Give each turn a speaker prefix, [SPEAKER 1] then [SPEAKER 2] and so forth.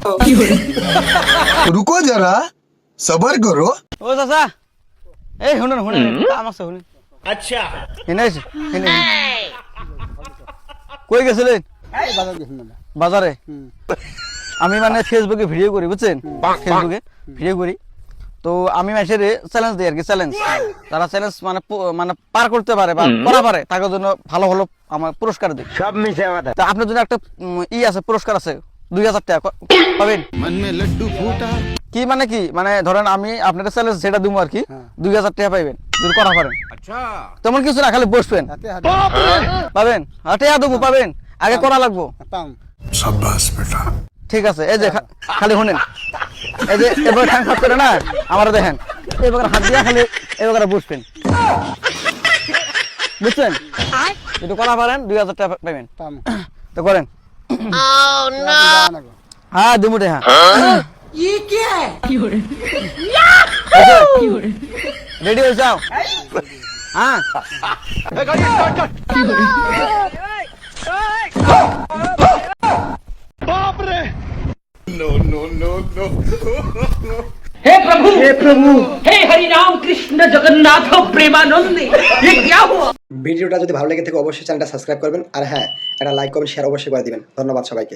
[SPEAKER 1] रुको जरा सबर करो।
[SPEAKER 2] ও চাচা এই শুনুন শুনুন কাম আছে শুনুন আচ্ছা হিনাইছে কই গেছিলেন বাজারে আমি মানে ফেসবুকে ভিডিও করি বুঝছেন ফেসবুকে ভিডিও করি তো আমি মানুষের চ্যালেঞ্জ দিই আর কি চ্যালেঞ্জ যারা চ্যালেঞ্জ মানে মানে পার করতে পারে বা করা পারে তাদের জন্য ভালো ভালো আমার পুরস্কার দিই সব মিশে কথা তা আপনার জন্য একটা আছে পুরস্কার আছে 2000 টাকা পাবেন মন মে লাড্ডু ফুটা কি মানে ধরেন আমি আপনাদের চ্যালেঞ্জ সেটা দিমু আর কি 2000 টাকা পাবেন যদি করা পারেন আচ্ছা তেমন কিছু না খালি বসবেন পাবেন টাকা দেবো পাবেন আগে করা লাগবো শাবাশ বেটা ঠিক আছে এই যে খালি শুনেন এই যে এবার ঠ্যাং ফাট করে না আমার দেখেন এবার হাত দিয়া খালি এবার বসবেন বুঝছেন যদি করা পারেন 2000 টাকা পাবেন তো করেন हाँ दुमुटे हाँ ये क्या है रेडी हो जाओ हाँ बाप रे नो नो नो नो
[SPEAKER 3] हे प्रभु हे हरि राम कृष्ण जगन्नाथ प्रेमानंद ये क्या हुआ
[SPEAKER 4] ভিডিওটা যদি ভালো লেগে থাকে অবশ্যই চ্যানেলটা সাবস্ক্রাইব করবেন আর হ্যাঁ একটা লাইক কমেন্ট শেয়ার অবশ্যই করে দিবেন ধন্যবাদ সবাইকে।